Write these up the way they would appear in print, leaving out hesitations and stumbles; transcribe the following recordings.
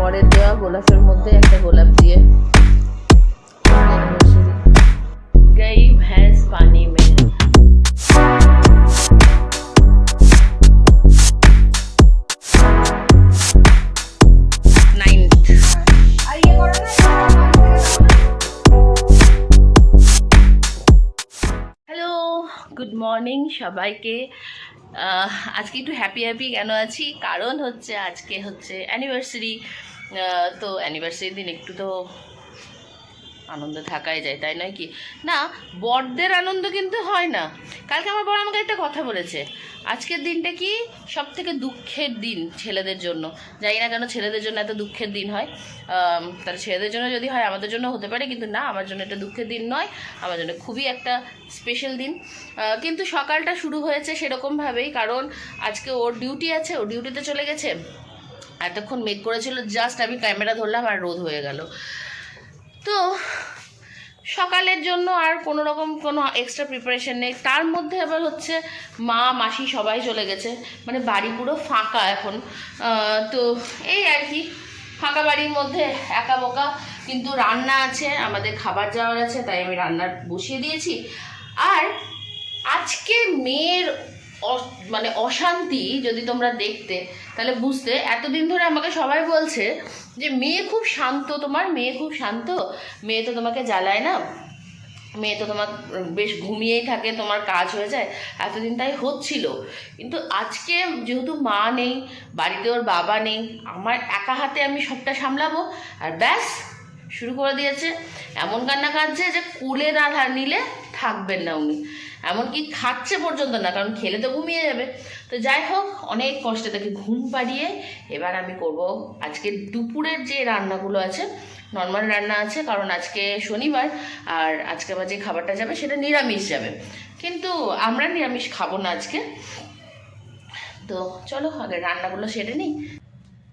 বরের দেওয়া গোলাপের মধ্যে একটা গোলাপ দিয়ে গই ভ্যাঁস পানি মে। হ্যালো, গুড মর্নিং সবাইকে। আজকে একটু হ্যাপি কেন আছি, কারণ হচ্ছে আজকে হচ্ছে অ্যানিভার্সারি। তো অ্যানিভার্সারির দিন একটু তো আনন্দ থাকাই যায়, তাই নয় কি? না, বড়দের আনন্দ কিন্তু হয় না। কালকে আমার বড় আমাকে একটা কথা বলেছে, আজকের দিনটা কি সব থেকে দুঃখের দিন ছেলেদের জন্য। জানি না কেন ছেলেদের জন্য এত দুঃখের দিন হয়। তাহলে ছেলেদের জন্য যদি হয় আমাদের জন্য হতে পারে, কিন্তু না, আমার জন্য এটা দুঃখের দিন নয়, আমার জন্য খুবই একটা স্পেশাল দিন। কিন্তু সকালটা শুরু হয়েছে সেরকমভাবেই, কারণ আজকে ওর ডিউটি আছে, ও ডিউটিতে চলে গেছে। এতক্ষণ মেঘ করেছিল, জাস্ট আমি ক্যামেরা ধরলাম আর রোদ হয়ে গেল। তো সকালের জন্য আর কোনো রকম কোনো এক্সট্রা প্রিপারেশন নেই। তার মধ্যে আবার হচ্ছে মা মাসি সবাই চলে গেছে, মানে বাড়ি পুরো ফাঁকা এখন। তো এই আর কি, ফাঁকা বাড়ির মধ্যে একা বোকা। কিন্তু রান্না আছে, আমাদের খাবার যাওয়ার আছে, তাই আমি রান্না বসিয়ে দিয়েছি। আর আজকে মেয়ের মানে অশান্তি যদি তোমরা দেখতে তাহলে বুঝতে। এতদিন ধরে আমাকে সবাই বলছে যে মেয়ে খুব শান্ত, তোমার মেয়ে খুব শান্ত, মেয়ে তো তোমাকে জ্বালায় না, মেয়ে তো তোমার বেশ ঘুমিয়েই থাকে, তোমার কাজ হয়ে যায়। এতদিন তাই হচ্ছিল, কিন্তু আজকে যেহেতু মা নেই, বাড়িতে ওর বাবা নেই, আমার একা হাতে আমি সবটা সামলাবো। আর ব্যাস শুরু করে দিয়েছে, এমন কান্না কাঁদছে যে কোলে না নিলে থাকবেন না উনি। এমনকি খাচ্ছে পর্যন্ত না, কারণ খেলে তো ঘুমিয়ে যাবে। তো যাই হোক, অনেক কষ্টে তাকে ঘুম পাড়িয়ে এবার আমি করব আজকে দুপুরের যে রান্নাগুলো আছে। নর্মাল রান্না আছে, কারণ আজকে শনিবার, আর আজকে আবার যে খাবারটা যাবে সেটা নিরামিষ যাবে, কিন্তু আমরা নিরামিষ খাবো না আজকে। তো চলো আগে রান্নাগুলো সেরে নিই।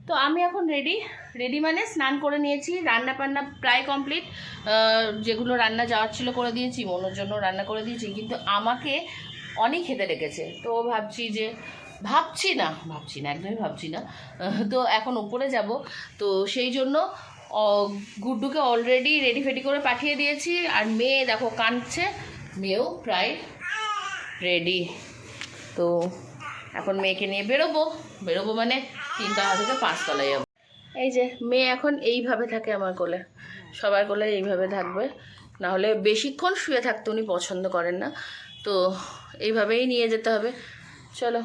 তো আমি এখন রেডি মানে স্নান করে নিয়েছি, রান্না বান্না প্রায় কমপ্লিট। যেগুলো রান্না যাওয়ার ছিল করে দিয়েছি, মনোর জন্য রান্না করে দিয়েছি, কিন্তু আমাকে অনেক খেতে লেগেছে। তো ভাবছি না একদমই ভাবছি না। তো এখন উপরে যাব, তো সেই জন্য গুড্ডুকে অলরেডি রেডি করে পাঠিয়ে দিয়েছি। আর মেয়ে দেখো কাঁদছে, মেয়েও প্রায় রেডি। তো এখন মেয়েকে নিয়ে বেরোবো মানে 3 তলা থেকে 5 তলায় যাবো। এই যে মেয়ে এখন এইভাবে থাকে আমার কোলে, সবার কোলে এইভাবে থাকবে, নাহলে বেশিক্ষণ শুয়ে থাকতে উনি পছন্দ করেন না। তো এইভাবেই নিয়ে যেতে হবে। চলো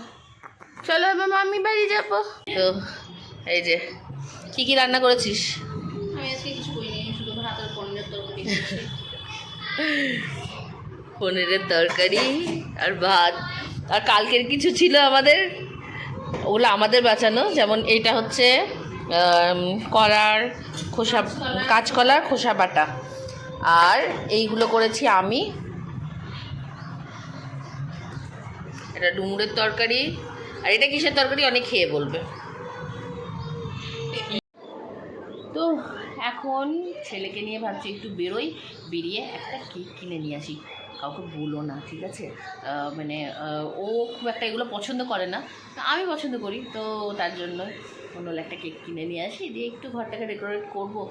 এবার মামি বাড়ি যাবো। তো এই যে কি রান্না করেছিস? আমি আজকে কিছু করিনি, শুধু ভাত আর পনিরের তরকারি। পনিরের তরকারি আর ভাত। আর কালকের কিছু ছিল আমাদের, ওগুলো আমাদের বাঁচানো। যেমন এইটা হচ্ছে কাঁচকলার খোসা বাটা, আর এইগুলো করেছি আমি। এটা ডুমুরের তরকারি। আর এটা কিসের তরকারি অনেক খেয়ে বলবে। তো এখন ছেলেকে নিয়ে ভাবছি একটু বেরিয়ে একটা কেক কিনে নিয়ে আসি। কাউকে বলো না, ঠিক আছে? মানে ও খুব একটা এগুলো পছন্দ করে না, আমি পছন্দ করি, তো তার জন্য মনে হলো একটা কেক কিনে নিয়ে আসি, দিয়ে একটু ঘরটাকে ডেকোরেট করবো।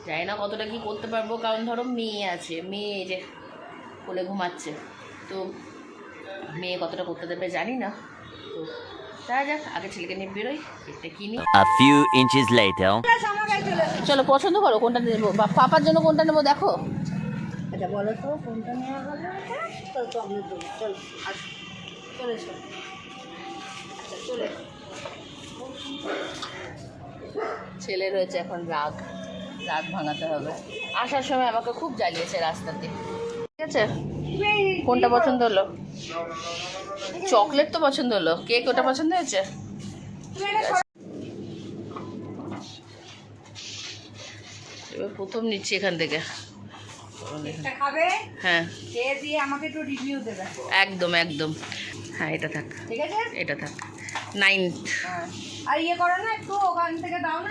জানি না কতটা কী করতে পারবো, কারণ ধরো মেয়ে আছে, মেয়ে যে কোলে ঘুমাচ্ছে, তো মেয়ে কতটা করতে দেবে জানি না। তো দেখা যাক, আগে ছেলেকে নিয়ে বেরোই, কেকটা কিনি। A few inches later. চলো পছন্দ করো কোনটা নেবো, বা পাপার জন্য কোনটা নেবো দেখো। আচ্ছা বলো তো কোনটা নেওয়া হবে? তো আমি দেবো, চলো আসো, চলে এসো। আচ্ছা চলে ছেলে রয়েছে এখন রাগ ভাঙাতে হবে। আসার সময় আমাকে খুব জ্বালিয়েছে রাস্তাতে। ঠিক আছে, কোনটা পছন্দ হলো? চকলেট তো পছন্দ হলো, কেক ওটা পছন্দ হয়েছে? এবার প্রথম নিচ্ছি এখান থেকে। খাবে? হ্যাঁ, খেয়ে দিয়ে আমাকে একটু রিভিউ দেবে। একদম হ্যাঁ, এটা থাক, ঠিক আছে, এটা থাক। 9 আর করো না, একটু ওখান থেকে দাও না।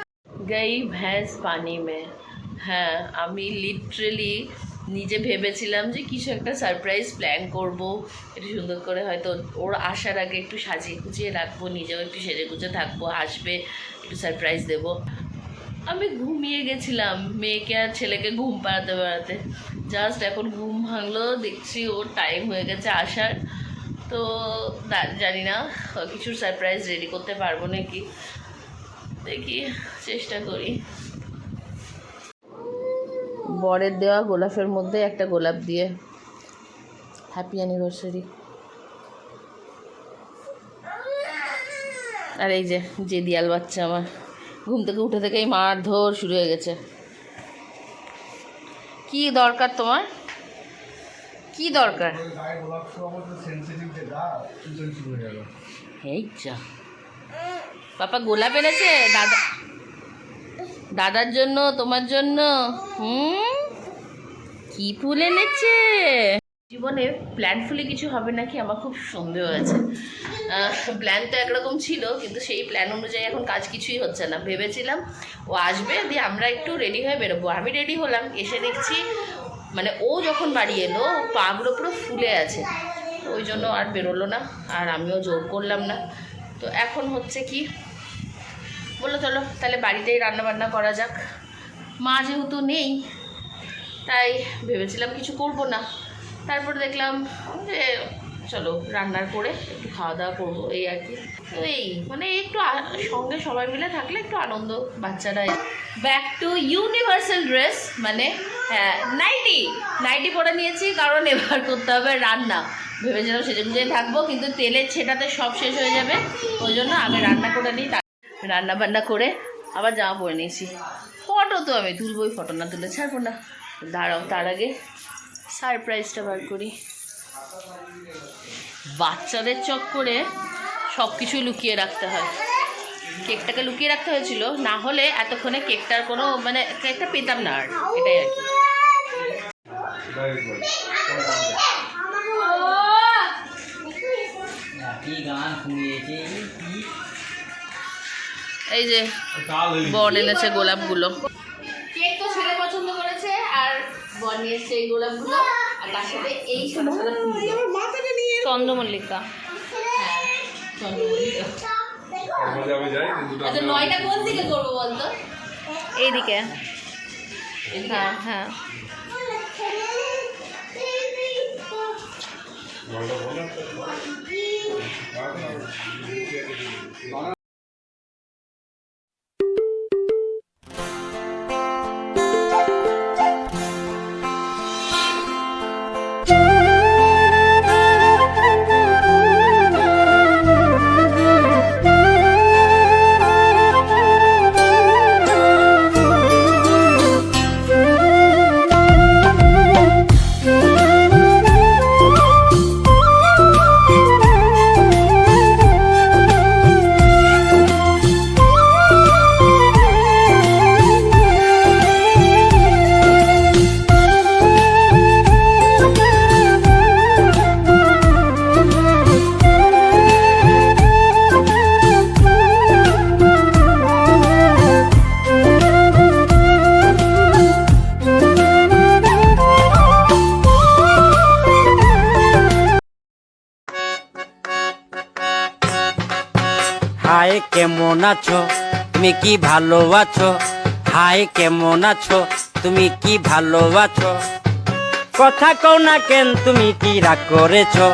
গই ভ্যাঁস পানি মে। হ্যাঁ, আমি লিটারেলি নিজে ভেবেছিলাম যে কিছু একটা সারপ্রাইজ প্ল্যান করব, একটু সুন্দর করে, হয়তো ওর আসার আগে একটু সাজিয়ে গুছিয়ে রাখবো, নিজেও একটু সেজে গুজে থাকবো, আসবে একটু সারপ্রাইজ দেবো। আমি ঘুমিয়ে গেছিলাম মেয়েকে আর ছেলেকে ঘুম পাড়াতে পাড়াতে। জাস্ট এখন ঘুম ভাঙলো, দেখছি ওর টাইম হয়ে গেছে আসার। তো জানি না কিছু সারপ্রাইজ রেডি করতে পারবো নাকি, দেখি চেষ্টা করি। বরের দেওয়া গোলাপের মধ্যে একটা গোলাপ দিয়ে হ্যাপি অ্যানিভার্সারি। আর এই যে দিয়াল বাচ্চা আমার ঘুম থেকে উঠে থেকেই মারধর শুরু হয়ে গেছে। কি দরকার তোমার, কি দরকার? এই যা পাপা গোলাপ এনেছে দাদার জন্য, তোমার জন্য। কি ফুল এনেছে? জীবনে প্ল্যানফুলি কিছু হবে নাকি আমার খুব সন্দেহ আছে। প্ল্যান তো একরকম ছিল, কিন্তু সেই প্ল্যান অনুযায়ী এখন কাজ কিছুই হচ্ছে না। ভেবেছিলাম ও আসবে, দিয়ে আমরা একটু রেডি হয়ে বেরোবো। আমি রেডি হলাম, এসে দেখছি মানে ও যখন বাড়ি এলো পাগুলো পুরো ফুলে আছে। তো ওই জন্য আর বেরোলো না, আর আমিও জোর করলাম না। তো এখন হচ্ছে কি, বললো চলো তাহলে বাড়িতেই রান্নাবান্না করা যাক। মা যেহেতু নেই তাই ভেবেছিলাম কিছু করব না, তারপর দেখলাম যে চলো রান্নার করে একটু খাওয়া দাওয়া করবো, এই আর কি। তো এই মানে একটু সঙ্গে সবাই মিলে থাকলে একটু আনন্দ, বাচ্চারা। ব্যাক টু ইউনিভার্সাল ড্রেস, মানে হ্যাঁ নাইটি পরে নিয়েছি, কারণ এবার করতে হবে রান্না। ভেবেছিলাম সেজে গুজে থাকবো, কিন্তু তেলের ছেটাতে সব শেষ হয়ে যাবে, ওই জন্য আগে রান্না করে নিই। রান্না বান্না করে আবার জামা পরে নিয়েছি। ফটো তো আমি তুলবই, ফটো না তুলে ছাড়বো না। দাঁড়াও, তার আগে সারপ্রাইজটা বার করি। বাচ্চাদের চক্করে সব কিছুই লুকিয়ে রাখতে হয়। কেকটাকে লুকিয়ে রাখতে হয়েছিল, না হলে এতক্ষণে কেকটার কোনো মানে কেকটা পেতাম না আর, এটাই আর কি। এই যে বন এনেছে গোলাপগুলো। কেক তো ছেলে পছন্দ করেছে, আর বন নিয়েছে এই গোলাপগুলো, আর তার সাথে এই সাদা সাদা ফুলগুলো। চন্দ্রমল্লিকা, হ্যাঁ চন্দ্রমল্লিকা। আচ্ছা, 9টা কোন দিকে করবো বলতো? এইদিকে। হ্যাঁ হ্যাঁ। হাই কেমন আছো, তুমি কি ভালো আছো? হাই কেমন আছো, তুমি কি ভালো আছো? কথা কও না কেন, তুমি কি রাগ করেছো?